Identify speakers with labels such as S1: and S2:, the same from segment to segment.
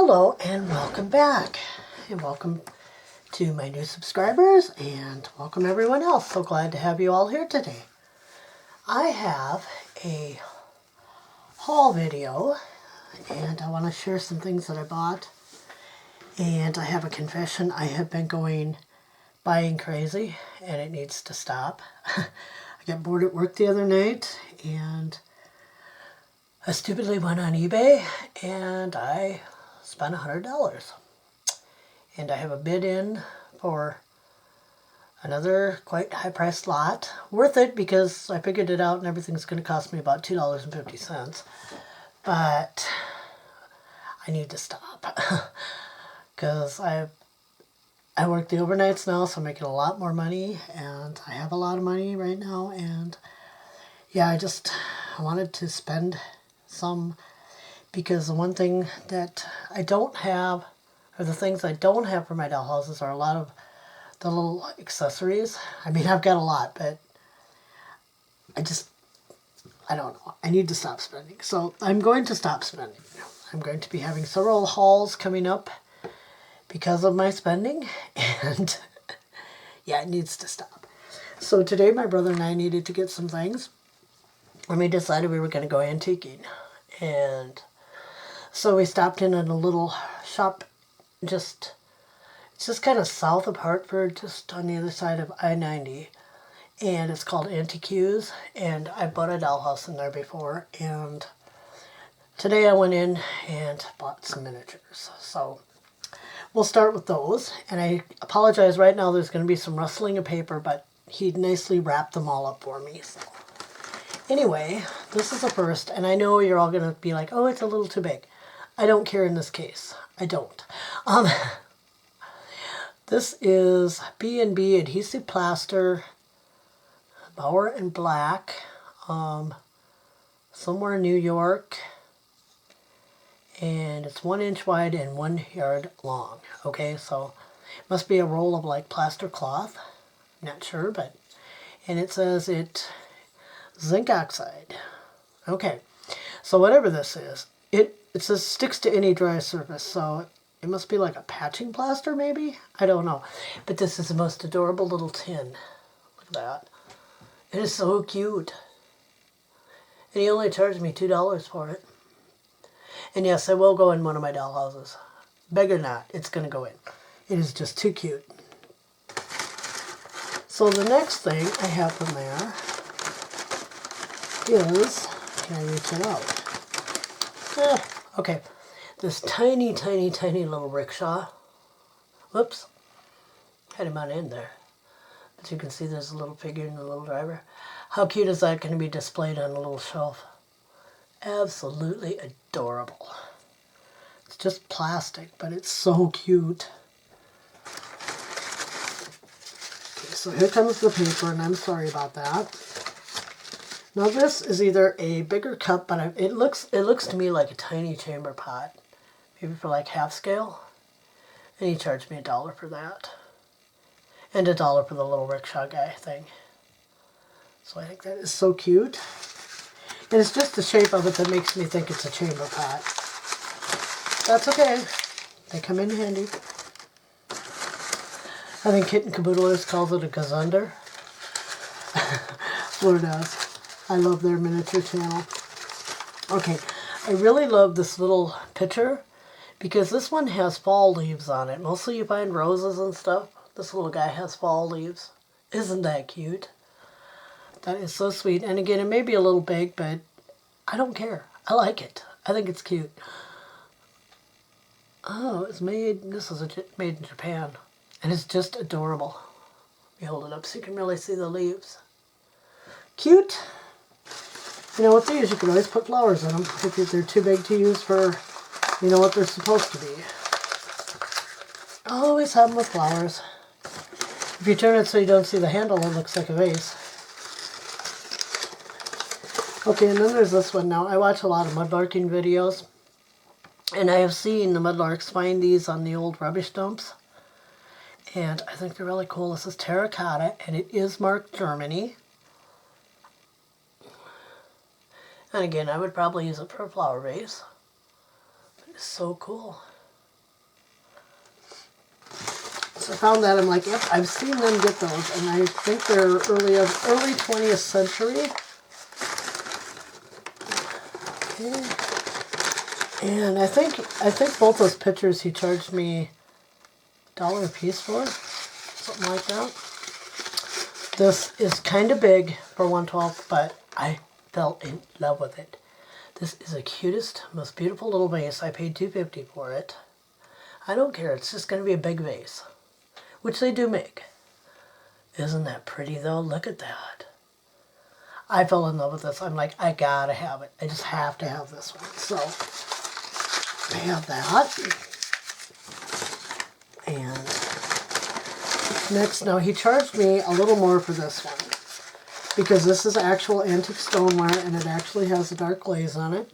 S1: Hello and welcome back, and welcome to my new subscribers, and welcome everyone else. So glad to have you all here today. I have a haul video, and I want to share some things that I bought. And I have a confession: I have been buying crazy, and it needs to stop. I got bored at work the other night, and I stupidly went on eBay, and I spent $100. And I have a bid in for another quite high-priced lot. Worth it because I figured it out and everything's going to cost me about $2.50. But I need to stop because I work the overnights now, so I'm making a lot more money, and I have a lot of money right now. And yeah, I wanted to spend some, because the one thing that I don't have, or the things I don't have for my doll houses, are a lot of the little accessories. I mean, I've got a lot, but I don't know. I need to stop spending. So I'm going to stop spending. I'm going to be having several hauls coming up because of my spending, and yeah, it needs to stop. So today my brother and I needed to get some things, and we decided we were going to go antiquing. And so we stopped in at a little shop it's just kind of south of Hartford, just on the other side of I-90. And it's called Antiques, and I bought a dollhouse in there before. And today I went in and bought some miniatures. So we'll start with those. And I apologize, right now there's going to be some rustling of paper, but he nicely wrapped them all up for me. So anyway, this is the first, and I know you're all going to be like, oh, it's a little too big. I don't care in this case. I don't. This is B&B Adhesive Plaster, Bauer and Black, somewhere in New York, and it's 1 inch wide and 1 yard long. Okay, so it must be a roll of like plaster cloth. Not sure, but, and it says zinc oxide. Okay, so whatever this is, it says sticks to any dry surface, so it must be like a patching plaster, maybe? I don't know. But this is the most adorable little tin. Look at that. It is so cute. And he only charged me $2 for it. And yes, I will go in one of my doll houses. Beg or not, it's going to go in. It is just too cute. So the next thing I have from there is, can I reach it out? Okay, this tiny, tiny, tiny little rickshaw. Whoops, had him on in there. But you can see there's a little figure and a little driver. How cute is that going to be displayed on a little shelf? Absolutely adorable. It's just plastic, but it's so cute. Okay, so here comes the paper, and I'm sorry about that. Now this is either a bigger cup, but it looks to me like a tiny chamber pot, maybe for like half scale. And he charged me $1 for that, and $1 for the little rickshaw guy thing. So I think that is so cute, and it's just the shape of it that makes me think it's a chamber pot. That's okay. They come in handy. I think Kitten Caboodlers calls it a gazunder. Lord knows. I love their miniature channel. Okay, I really love this little picture because this one has fall leaves on it. Mostly you find roses and stuff. This little guy has fall leaves. Isn't that cute? That is so sweet. And again, it may be a little big, but I don't care. I like it. I think it's cute. Oh, it's made, this is made in Japan. And it's just adorable. Let me hold it up so you can really see the leaves. Cute. You know, with these, you can always put flowers in them if they're too big to use for, you know, what they're supposed to be. I'll always have them with flowers. If you turn it so you don't see the handle, it looks like a vase. Okay, and then there's this one now. I watch a lot of mudlarking videos, and I have seen the mudlarks find these on the old rubbish dumps. And I think they're really cool. This is terracotta, and it is marked Germany. And again, I would probably use it for a flower vase. But it's so cool. So I found that, I'm like, yep, I've seen them get those, and I think they're early 20th century. Okay. And I think both those pictures he charged me $1 a piece for, something like that. This is kind of big for 1/12, but I fell in love with it. This is the cutest, most beautiful little vase. I paid $2.50 for it. I don't care. It's just going to be a big vase, which they do make. Isn't that pretty, though? Look at that. I fell in love with this. I'm like, I gotta have it. I just have to have this one. So I have that. And next, now he charged me a little more for this one, because this is actual antique stoneware, and it actually has a dark glaze on it.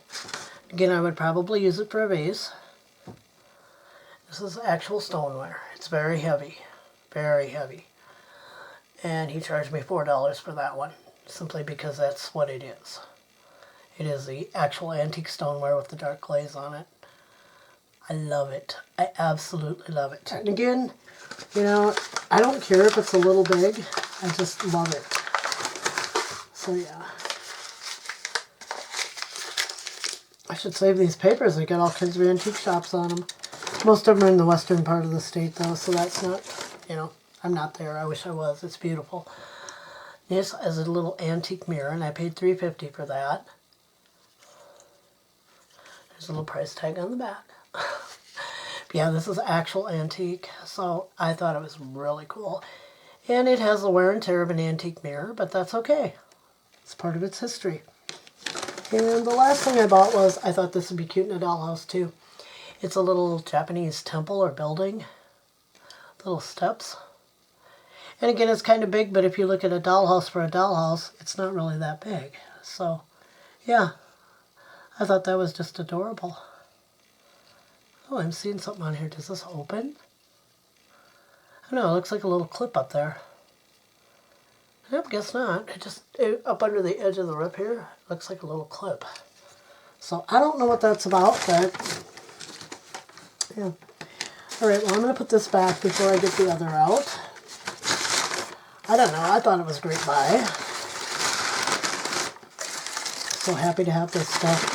S1: Again, I would probably use it for a vase. This is actual stoneware. It's very heavy. Very heavy. And he charged me $4 for that one, simply because that's what it is. It is the actual antique stoneware with the dark glaze on it. I love it. I absolutely love it. And again, you know, I don't care if it's a little big. I just love it. So yeah. I should save these papers. They got all kinds of antique shops on them. Most of them are in the western part of the state, though, so that's not, you know, I'm not there. I wish I was. It's beautiful. This is a little antique mirror, and I paid $3.50 for that. There's a little price tag on the back. Yeah, this is actual antique, so I thought it was really cool. And it has the wear and tear of an antique mirror, but that's okay. It's part of its history. And the last thing I bought was, I thought this would be cute in a dollhouse too. It's a little Japanese temple or building. Little steps. And again, it's kind of big, but if you look at a dollhouse for a dollhouse, it's not really that big. So, yeah. I thought that was just adorable. Oh, I'm seeing something on here. Does this open? I don't know, it looks like a little clip up there. Nope, guess not. Up under the edge of the rip here, looks like a little clip. So I don't know what that's about, but yeah. Alright, well, I'm going to put this back before I get the other out. I don't know, I thought it was a great buy. So happy to have this stuff.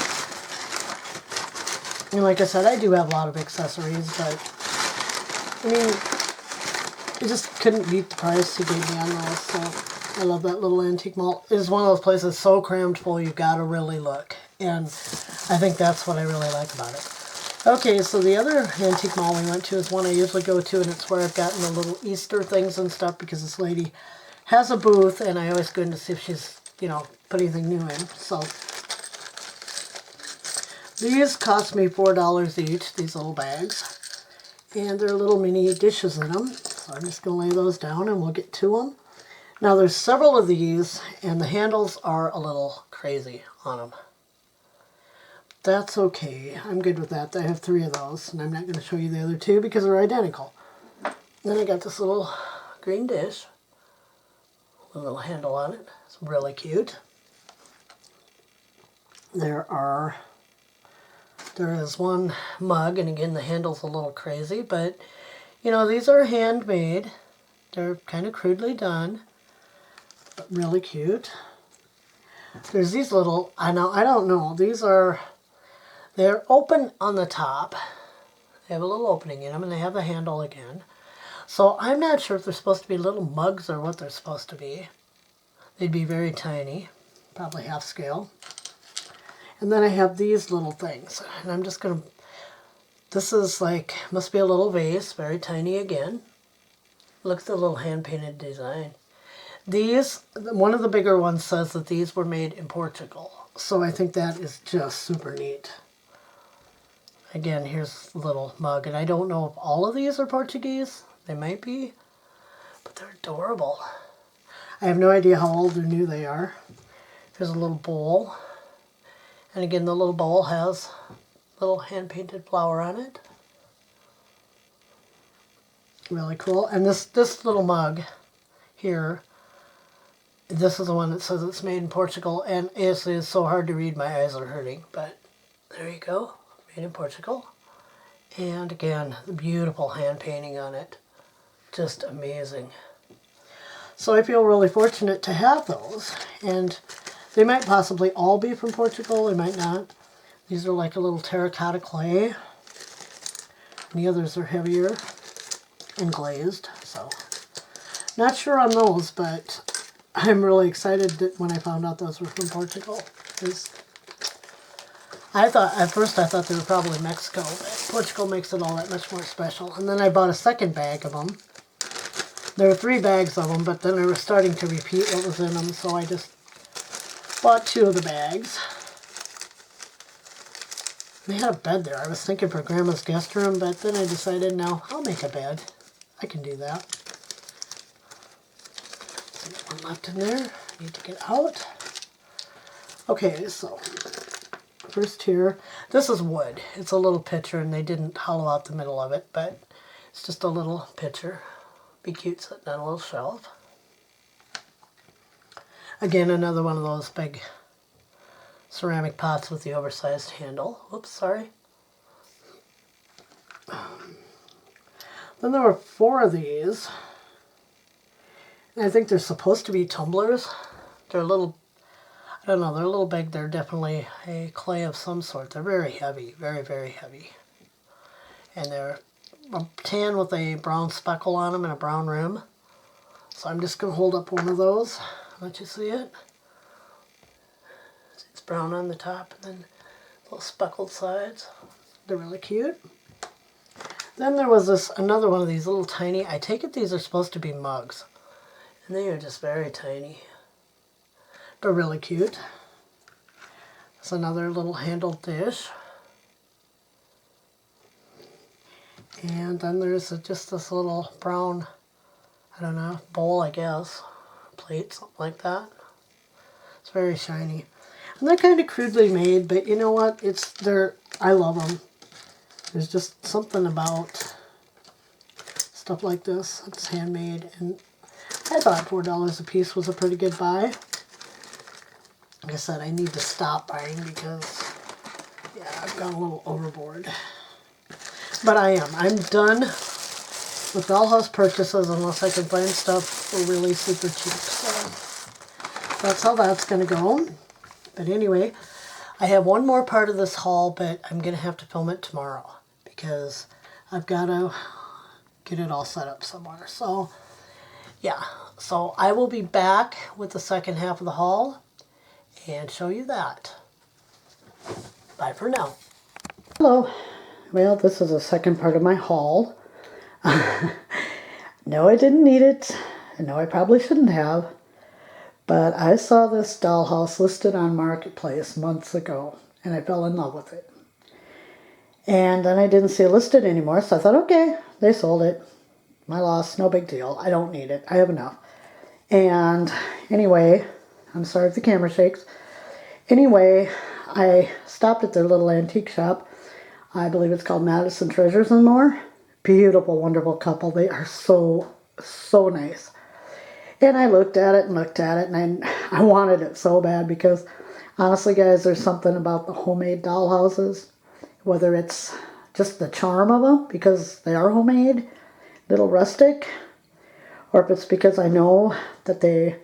S1: And like I said, I do have a lot of accessories, but I mean, I just couldn't beat the price he gave me on those. So I love that little antique mall. It is one of those places so crammed full, you gotta really look. And I think that's what I really like about it. Okay, so the other antique mall we went to is one I usually go to, and it's where I've gotten the little Easter things and stuff, because this lady has a booth, and I always go in to see if she's, you know, put anything new in. So these cost me $4 each, these little bags. And there are little mini dishes in them. So I'm just going to lay those down and we'll get to them. Now there's several of these, and the handles are a little crazy on them. That's okay. I'm good with that. I have 3 of those, and I'm not going to show you the other 2 because they're identical. Then I got this little green dish with a little handle on it. It's really cute. There is one mug, and again the handle's a little crazy, but you know, these are handmade. They're kind of crudely done, but really cute. There's these little, I don't know, they're open on the top. They have a little opening in them, and they have the handle again. So I'm not sure if they're supposed to be little mugs or what they're supposed to be. They'd be very tiny, probably half scale. And then I have these little things, and I'm just going to, this is like, must be a little vase, very tiny again. Look at the little hand-painted design. These, one of the bigger ones says that these were made in Portugal. So I think that is just super neat. Again, here's a little mug, and I don't know if all of these are Portuguese. They might be, but they're adorable. I have no idea how old or new they are. Here's a little bowl. And again, the little bowl has a little hand-painted flower on it. Really cool. And this little mug here, this is the one that says it's made in Portugal, and it is so hard to read, my eyes are hurting, but there you go, made in Portugal. And again, the beautiful hand painting on it. just amazing. So I feel really fortunate to have those, and they might possibly all be from Portugal, they might not. These are like a little terracotta clay, and the others are heavier and glazed, so not sure on those, but I'm really excited that when I found out those were from Portugal. At first I thought they were probably Mexico, but Portugal makes it all that much more special. And then I bought a second bag of them. There were 3 bags of them, but then I was starting to repeat what was in them, so I just bought 2 of the bags. They had a bed there. I was thinking for Grandma's guest room, but then I decided, no, I'll make a bed. I can do that. So there's one left in there. I need to get out. Okay, so first here, this is wood. It's a little pitcher, and they didn't hollow out the middle of it, but it's just a little pitcher. Be cute sitting on a little shelf. Again, another one of those big ceramic pots with the oversized handle. Oops, sorry. Then there were 4 of these. And I think they're supposed to be tumblers. They're a little, I don't know, they're a little big. They're definitely a clay of some sort. They're very heavy, very, very heavy. And they're tan with a brown speckle on them and a brown rim. So I'm just going to hold up one of those, let you see it. It's brown on the top and then little speckled sides. They're really cute. Then there was another one of these little tiny, I take it these are supposed to be mugs. And they are just very tiny, but really cute. It's another little handled dish. And then there's just this little brown, I don't know, bowl, I guess, plate, something like that. It's very shiny. And they're kind of crudely made, but you know what? I love them. There's just something about stuff like this. It's handmade, and I thought $4 a piece was a pretty good buy. Like I said, I need to stop buying because, yeah, I've gone a little overboard. But I'm done with dollhouse purchases unless I can find stuff for really super cheap. So that's how that's going to go. But anyway, I have one more part of this haul, but I'm going to have to film it tomorrow because I've got to get it all set up somewhere. So yeah, so I will be back with the second half of the haul and show you that. Bye for now. Hello. Well, this is the second part of my haul. No, I didn't need it. No, I probably shouldn't have. But I saw this dollhouse listed on Marketplace months ago, and I fell in love with it. And then I didn't see it listed anymore, so I thought, okay, they sold it. My loss, no big deal. I don't need it. I have enough. And anyway, I'm sorry if the camera shakes. Anyway, I stopped at their little antique shop. I believe it's called Madison Treasures and More. Beautiful, wonderful couple. They are so, so nice. And I looked at it, and I wanted it so bad because, honestly, guys, there's something about the homemade dollhouses, whether it's just the charm of them, because they are homemade, little rustic, or if it's because I know that they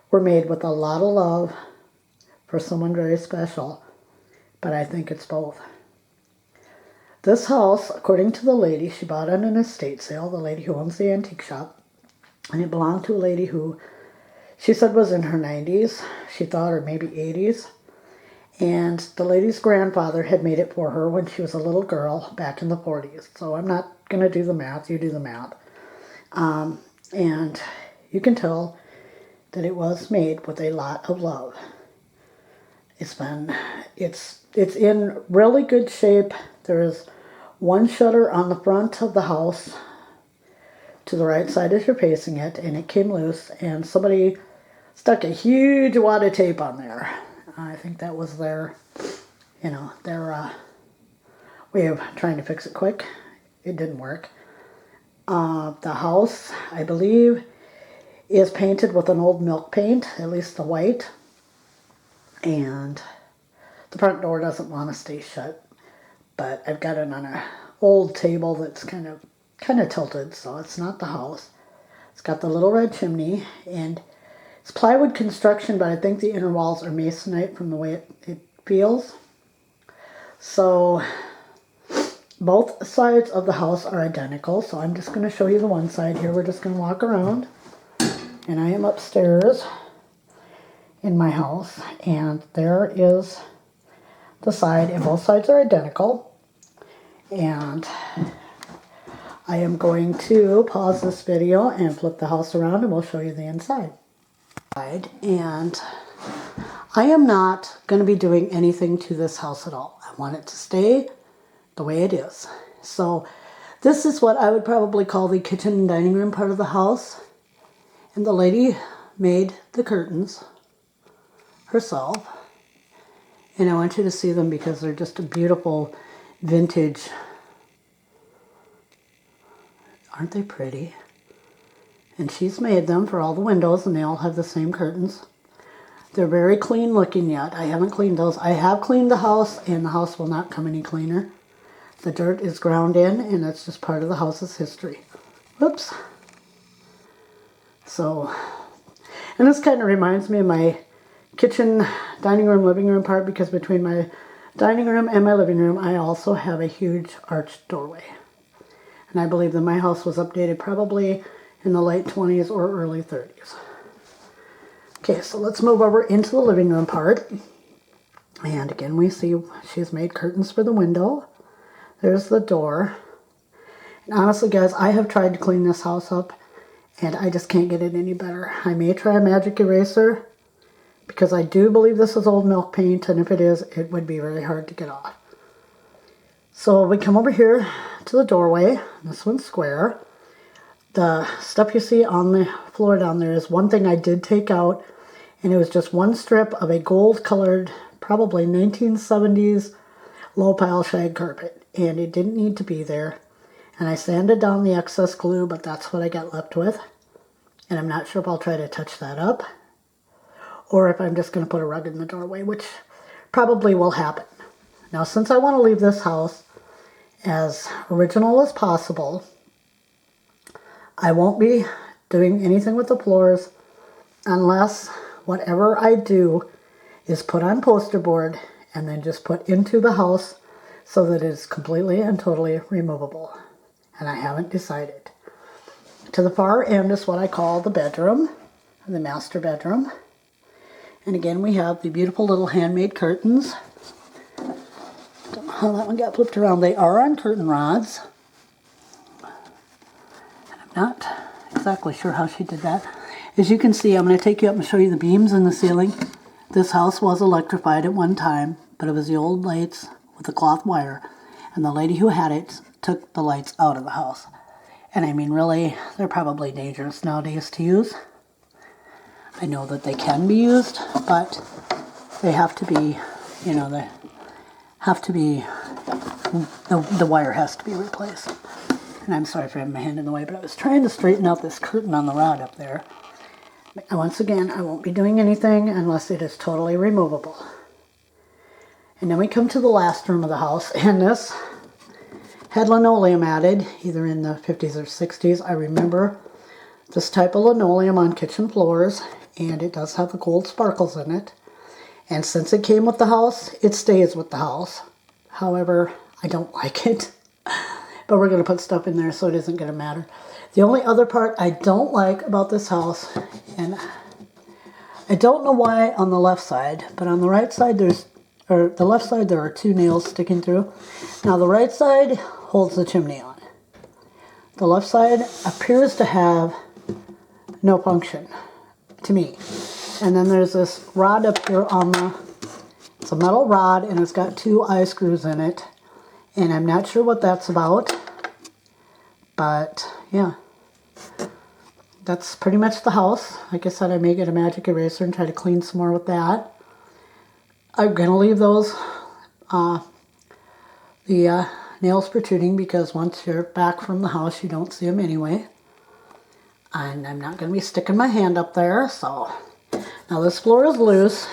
S1: were made with a lot of love for someone very special. But I think it's both. This house, according to the lady, she bought it on an estate sale, the lady who owns the antique shop, and it belonged to a lady who she said was in her 90s, she thought, or maybe 80s, and the lady's grandfather had made it for her when she was a little girl back in the 40s. So I'm not going to do the math, you do the math. And you can tell that it was made with a lot of love. It's in really good shape. There is one shutter on the front of the house to the right side as you're facing it, and it came loose, and somebody stuck a huge wad of tape on there. I think that was their way of trying to fix it quick. It didn't work. The house, I believe, is painted with an old milk paint, at least the white, and the front door doesn't want to stay shut, but I've got it on an old table that's kind of tilted, so it's not the house. It's got the little red chimney, and it's plywood construction, but I think the inner walls are masonite from the way it feels. So both sides of the house are identical, so I'm just going to show you the one side here. We're just going to walk around, and I am upstairs in my house, and there is the side, and both sides are identical. And I am going to pause this video and flip the house around, and we'll show you the inside. And I am not going to be doing anything to this house at all. I want it to stay the way it is. So this is what I would probably call the kitchen and dining room part of the house. And the lady made the curtains herself. And I want you to see them because they're just a beautiful vintage. Aren't they pretty? And she's made them for all the windows, and they all have the same curtains. They're very clean looking yet. I haven't cleaned those. I have cleaned the house, and the house will not come any cleaner. The dirt is ground in, and that's just part of the house's history. Whoops. So, and this kind of reminds me of my kitchen, dining room, living room part, because between my dining room and my living room, I also have a huge arched doorway. And I believe that my house was updated probably in the late 20s or early 30s. Okay, so let's move over into the living room part. And again, we see she's made curtains for the window. There's the door. And honestly, guys, I have tried to clean this house up, and I just can't get it any better. I may try a magic eraser, because I do believe this is old milk paint, and if it is, it would be very hard to get off. So we come over here to the doorway. This one's square. The stuff you see on the floor down there is one thing I did take out, and it was just one strip of a gold-colored, probably 1970s low-pile shag carpet, and it didn't need to be there. And I sanded down the excess glue, but that's what I got left with. And I'm not sure if I'll try to touch that up, or if I'm just going to put a rug in the doorway, which probably will happen. Now, since I want to leave this house as original as possible, I won't be doing anything with the floors unless whatever I do is put on poster board and then just put into the house so that it is completely and totally removable. And I haven't decided. To the far end is what I call the bedroom, the master bedroom. And again, we have the beautiful little handmade curtains. Don't know how that one got flipped around. They are on curtain rods. And I'm not exactly sure how she did that. As you can see, I'm going to take you up and show you the beams in the ceiling. This house was electrified at one time, but it was the old lights with the cloth wire. And the lady who had it took the lights out of the house. And I mean, really, they're probably dangerous nowadays to use. I know that they can be used, but they have to be, you know, they have to be, the wire has to be replaced. And I'm sorry for having my hand in the way, but I was trying to straighten out this curtain on the rod up there. And once again, I won't be doing anything unless it is totally removable. And then we come to the last room of the house, and this had linoleum added, either in the 50s or 60s. I remember this type of linoleum on kitchen floors, and it does have the gold sparkles in it. And since it came with the house, it stays with the house. However, I don't like it. But we're going to put stuff in there, so it isn't going to matter. The only other part I don't like about this house, and I don't know why on the left side, but on the right side the left side there are two nails sticking through. Now the right side holds the chimney on. The left side appears to have no function to me. And then there's this rod up here on it's a metal rod, and it's got two eye screws in it. And I'm not sure what that's about. But yeah, that's pretty much the house. Like I said, I may get a magic eraser and try to clean some more with that. I'm going to leave those, the nails protruding, because once you're back from the house, you don't see them anyway. And I'm not going to be sticking my hand up there, so. Now this floor is loose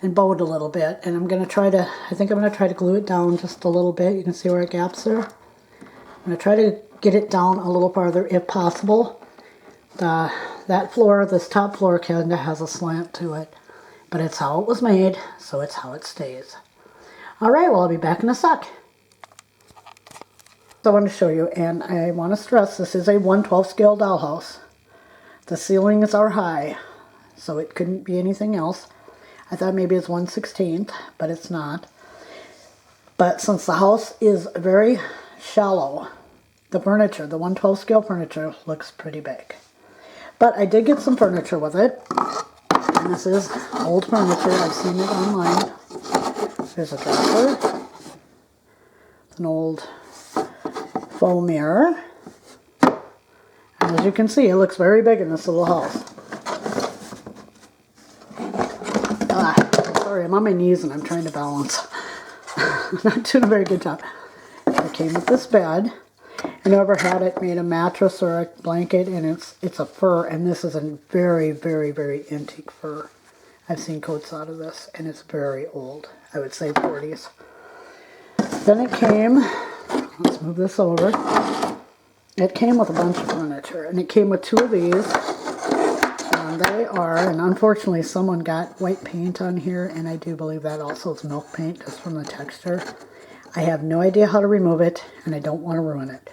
S1: and bowed a little bit, and I'm going to try to, I think I'm going to try to glue it down just a little bit. You can see where it gaps there. I'm going to try to get it down a little farther if possible. that floor, this top floor kind of has a slant to it. But it's how it was made, so it's how it stays. Alright, well I'll be back in a sec. So I want to show you, and I want to stress this is a 1/12 scale dollhouse. The ceilings are high, so it couldn't be anything else. I thought maybe it's 1/16, but it's not. But since the house is very shallow, the furniture, the 1/12 scale furniture, looks pretty big. But I did get some furniture with it. And this is old furniture. I've seen it online. There's a dresser. It's an old faux mirror. And as you can see, it looks very big in this little house. Sorry, I'm on my knees and I'm trying to balance. Not doing a very good job. It came with this bed. I never had it made a mattress or a blanket, and it's a fur, and this is a very, very, very antique fur. I've seen coats out of this, and it's very old. I would say 40s. Then it came, let's move this over. It came with a bunch of furniture, and it came with 2 of these. And they are, and unfortunately someone got white paint on here, and I do believe that also is milk paint, just from the texture. I have no idea how to remove it, and I don't want to ruin it.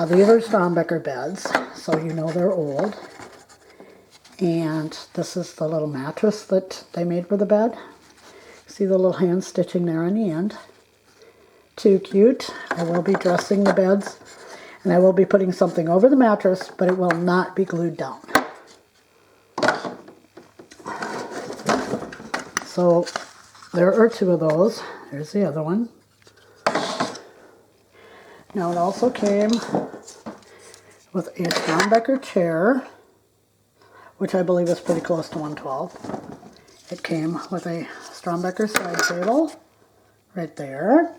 S1: These are Strombecker beds, so you know they're old. And this is the little mattress that they made for the bed. See the little hand stitching there on the end. Too cute. I will be dressing the beds, and I will be putting something over the mattress, but it will not be glued down. So there are 2 of those. There's the other one. Now it also came with a Strombecker chair, which I believe is pretty close to 1/12. It came with a Strombecker side table right there.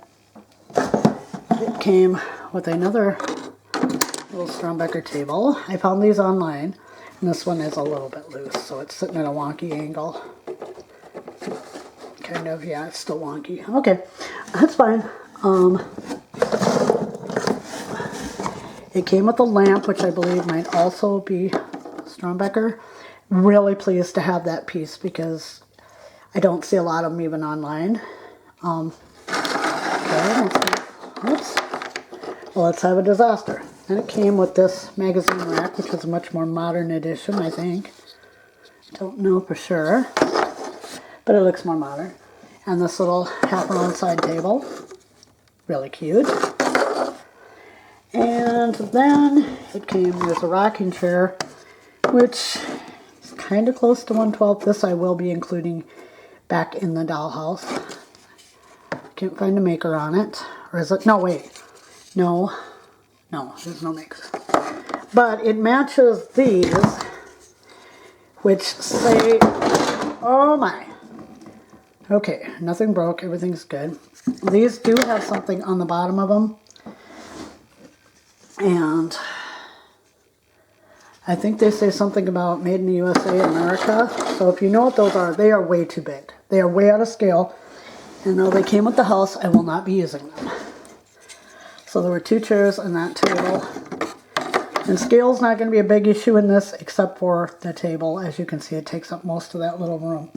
S1: It came with another little Strombecker table. I found these online, and this one is a little bit loose, so it's sitting at a wonky angle. Kind of, yeah, it's still wonky. Okay, that's fine. It came with a lamp, which I believe might also be Strombecker. Really pleased to have that piece because I don't see a lot of them even online. Okay, oops. Well, let's have a disaster. And it came with this magazine rack, which is a much more modern edition, I think. Don't know for sure, but it looks more modern. And this little half-round side table, really cute. And then it came with a rocking chair, which is kind of close to 1/12. This I will be including back in the dollhouse. I can't find a maker on it. Or is it? No, wait. No, there's no maker. But it matches these, which say, oh my. Okay, nothing broke. Everything's good. These do have something on the bottom of them. And I think they say something about made in the USA, America. So if you know what those are, they are way too big. They are way out of scale. And though they came with the house, I will not be using them. So there were 2 chairs and that table. And scale's not going to be a big issue in this, except for the table. As you can see, it takes up most of that little room.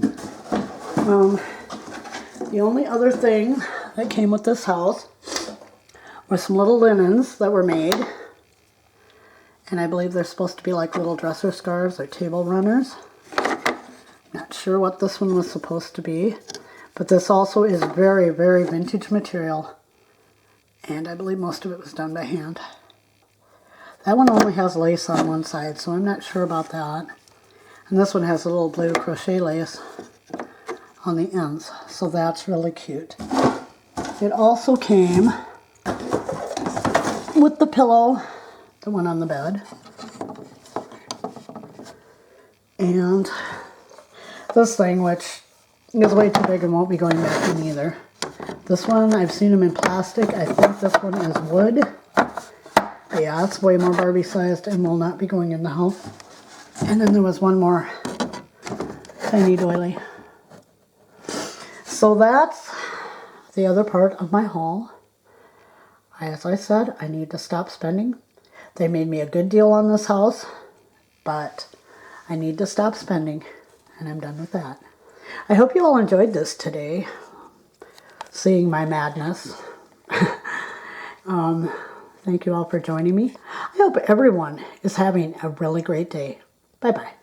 S1: The only other thing that came with this house were some little linens that were made. And I believe they're supposed to be like little dresser scarves or table runners. Not sure what this one was supposed to be. But this also is very, very vintage material. And I believe most of it was done by hand. That one only has lace on one side, so I'm not sure about that. And this one has a little blue crochet lace on the ends. So that's really cute. It also came with the pillow, the one on the bed, and this thing, which is way too big and won't be going back in either. This one, I've seen them in plastic. I think this one is wood. Yeah, it's way more Barbie sized and will not be going in the house. And then there was one more tiny doily. So that's the other part of my haul. As I said, I need to stop spending. They made me a good deal on this house. but I need to stop spending, and I'm done with that. I hope you all enjoyed this today, seeing my madness. Thank you all for joining me. I hope everyone is having a really great day. Bye-bye.